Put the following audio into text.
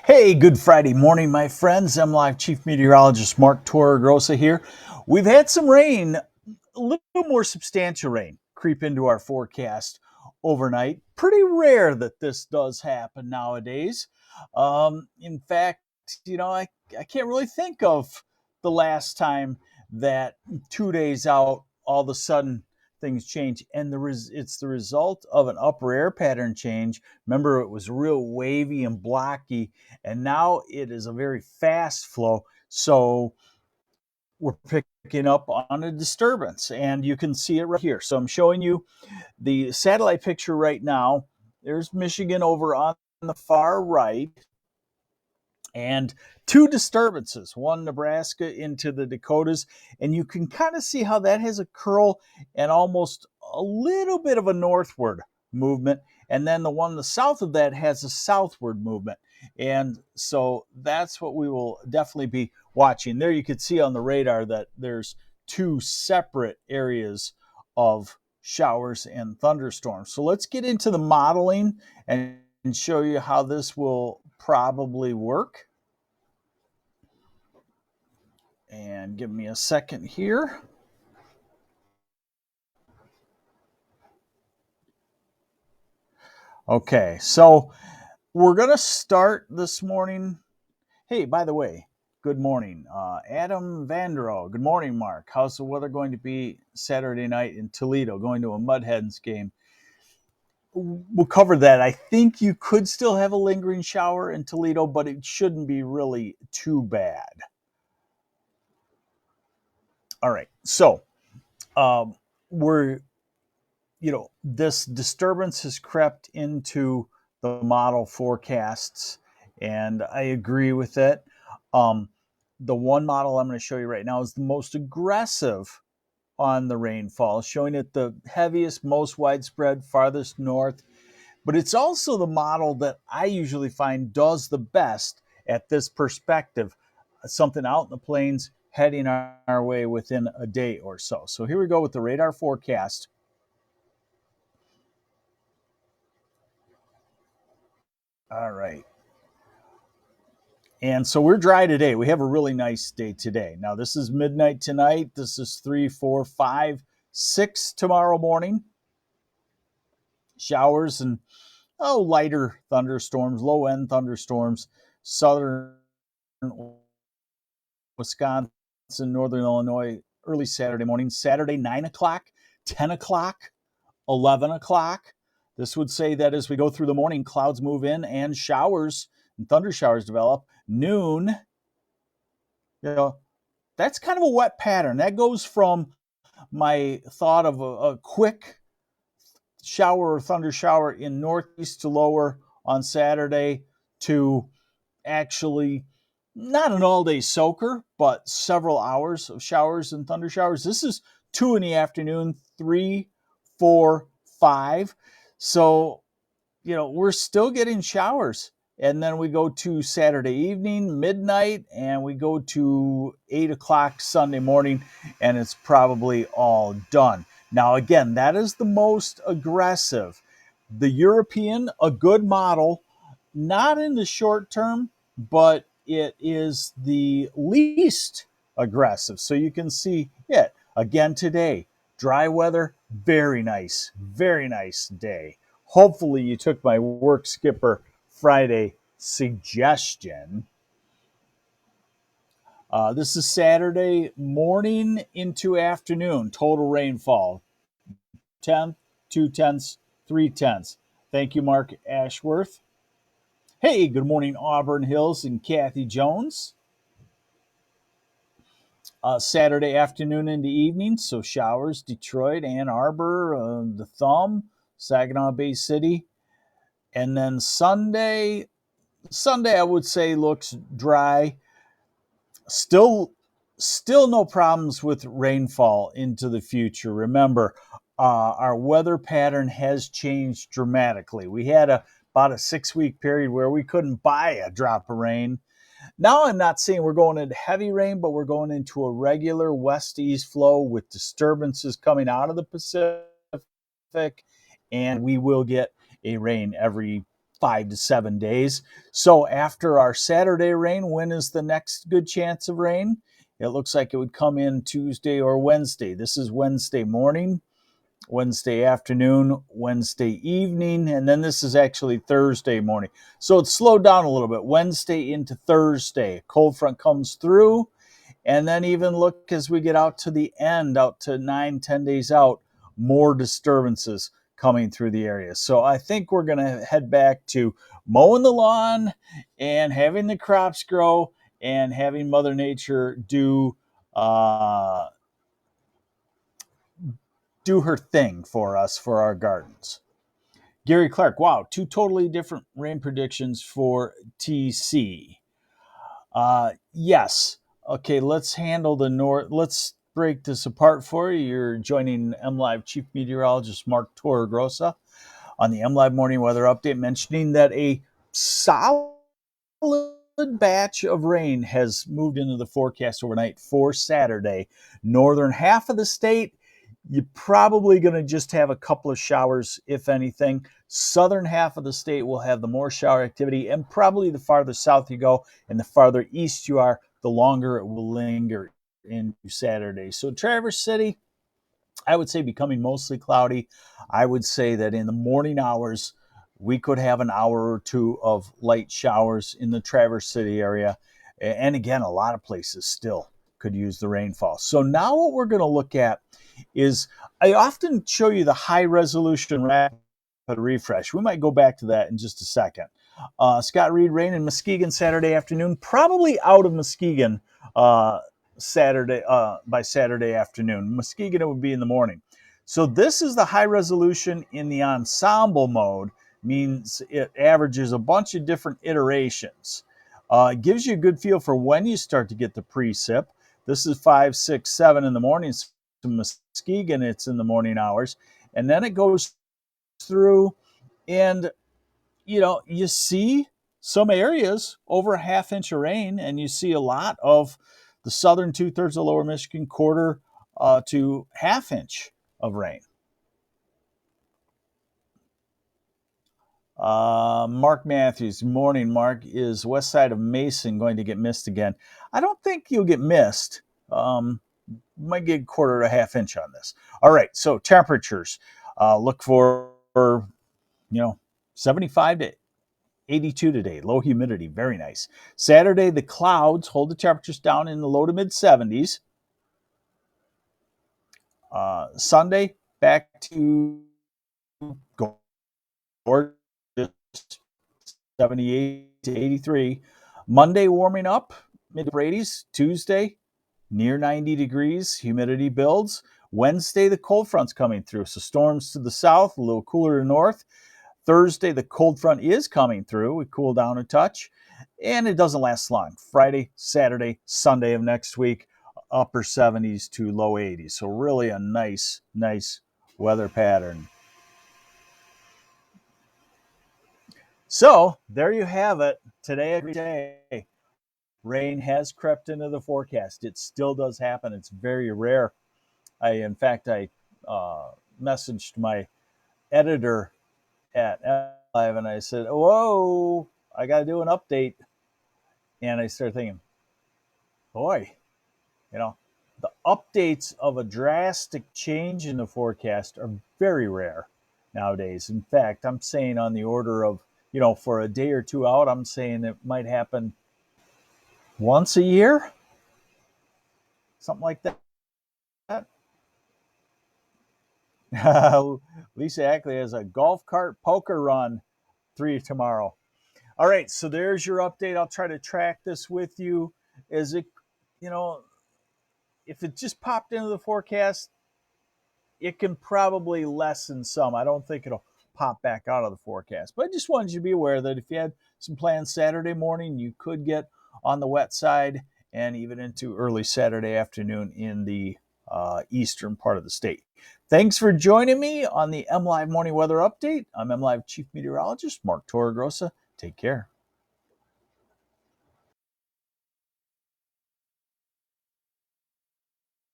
Hey, good Friday morning, my friends. MLive Chief Meteorologist Mark Torregrossa here. We've had some rain, a little more substantial rain, creep into our forecast overnight. Pretty rare that this does happen nowadays. In fact, I can't really think of the last time that 2 days out, all of a sudden things change. And it's the result of an upper air pattern change. Remember, it was real wavy and blocky, and now it is a very fast flow. So we're picking up on a disturbance, and you can see it right here. So I'm showing you the satellite picture right now. There's Michigan over on the far right, and two disturbances, one Nebraska into the Dakotas, and you can kind of see how that has a curl and almost a little bit of a northward movement, and then the one to the south of that has a southward movement. And so that's what we will definitely be watching. There you can see on the radar that there's two separate areas of showers and thunderstorms. So let's get into the modeling and show you how this will probably work. And give me a second here. Okay, so we're going to start this morning. Hey, by the way, good morning. Adam Vandero. Good morning, Mark. How's the weather going to be Saturday night in Toledo? Going to a Mudhens game. We'll cover that. I think you could still have a lingering shower in Toledo, but it shouldn't be really too bad. All right, so we're this disturbance has crept into the model forecasts, and I agree with it. The one model I'm going to show you right now is the most aggressive on the rainfall, showing it the heaviest, most widespread, farthest north. But it's also the model that I usually find does the best at this perspective, something out in the plains heading our way within a day or so. So here we go with the radar forecast. All right. And so we're dry today. We have a really nice day today. Now, this is midnight tonight. This is 3, 4, 5, 6 tomorrow morning. Showers and lighter thunderstorms, low end thunderstorms, southern Wisconsin, northern Illinois, early Saturday morning. Saturday, 9 o'clock, 10 o'clock, 11 o'clock. This would say that as we go through the morning, clouds move in and showers and thunder showers develop. Noon, that's kind of a wet pattern. That goes from my thought of a quick shower or thunder shower in northeast to lower on Saturday to actually not an all-day soaker, but several hours of showers and thunder showers. This is 2 in the afternoon, 3, 4, 5. So, we're still getting showers. And then we go to Saturday evening, midnight, and we go to 8 o'clock Sunday morning, and it's probably all done. Now, again, that is the most aggressive. The European, a good model, not in the short term, but it is the least aggressive. So you can see it again today. Dry weather, very nice day. Hopefully you took my Work Skipper Friday suggestion. This is Saturday morning into afternoon. Total rainfall, 10th, 2/10, 3/10. Thank you, Mark Ashworth. Hey, good morning, Auburn Hills and Kathy Jones. Saturday afternoon into evening, so showers, Detroit, Ann Arbor, the Thumb, Saginaw Bay City. And then Sunday, I would say looks dry. Still no problems with rainfall into the future. Remember, our weather pattern has changed dramatically. We had about a 6-week period where we couldn't buy a drop of rain. Now I'm not saying we're going into heavy rain, but we're going into a regular west-east flow with disturbances coming out of the Pacific, and we will get a rain every 5 to 7 days. So after our Saturday rain, when is the next good chance of rain? It looks like it would come in Tuesday or Wednesday. This is Wednesday morning, Wednesday afternoon, Wednesday evening, and then this is actually Thursday morning. So it's slowed down a little bit. Wednesday into Thursday, cold front comes through, and then even look as we get out to the end, out to 9-10 days out, more disturbances coming through the area. So I think we're going to head back to mowing the lawn and having the crops grow and having Mother Nature do her thing for us for our gardens. Gary Clark, wow, 2 totally different rain predictions for TC. Yes. Okay, let's handle the north. Let's break this apart for you. You're joining MLive Chief Meteorologist Mark Torregrossa on the MLive Morning Weather Update, mentioning that a solid batch of rain has moved into the forecast overnight for Saturday. Northern half of the state, you're probably going to just have a couple of showers, if anything. Southern half of the state will have the more shower activity, and probably the farther south you go and the farther east you are, the longer it will linger into Saturday. So Traverse City, I would say becoming mostly cloudy. I would say that in the morning hours, we could have an hour or two of light showers in the Traverse City area. And again, a lot of places still could use the rainfall. So now what we're going to look at is, I often show you the high resolution rapid refresh. We might go back to that in just a second. Scott Reed, rain in Muskegon Saturday afternoon, probably out of Muskegon Saturday by Saturday afternoon. Muskegon, it would be in the morning. So this is the high resolution in the ensemble mode, means it averages a bunch of different iterations. It gives you a good feel for when you start to get the precip. This is 5, 6, 7 in the morning. To Muskegon, it's in the morning hours, and then it goes through, and you see some areas over a half-inch of rain, and you see a lot of the southern 2/3 of lower Michigan, quarter to half-inch of rain. Mark Matthews, morning, Mark. Is west side of Mason going to get missed again? I don't think you'll get missed. Might get a quarter to a half inch on this. All right, so temperatures. Look for 75 to 82 today. Low humidity, very nice. Saturday, the clouds hold the temperatures down in the low to mid 70s. Sunday, back to gorgeous 78 to 83. Monday, warming up, mid 80s. Tuesday, near 90 degrees. Humidity builds. Wednesday, the cold front's coming through. So storms to the south, a little cooler to the north. Thursday, the cold front is coming through. We cool down a touch, and it doesn't last long. Friday, Saturday, Sunday of next week, upper 70s to low 80s. So really a nice weather pattern. So there you have it. Today, every day, rain has crept into the forecast. It still does happen. It's very rare. In fact, I messaged my editor at MLive and I said, whoa, I got to do an update. And I started thinking, boy, the updates of a drastic change in the forecast are very rare nowadays. In fact, I'm saying on the order of, for a day or two out, I'm saying it might happen once a year, something like that. Lisa Ackley has a golf cart poker run 3 tomorrow. All right, so there's your update. I'll try to track this with you. As it, if it just popped into the forecast, it can probably lessen some. I don't think it'll pop back out of the forecast. But I just wanted you to be aware that if you had some plans Saturday morning, you could get on the wet side and even into early Saturday afternoon in the eastern part of the state. Thanks for joining me on the MLive Morning Weather Update. I'm MLive Chief Meteorologist Mark Torregrossa. Take care.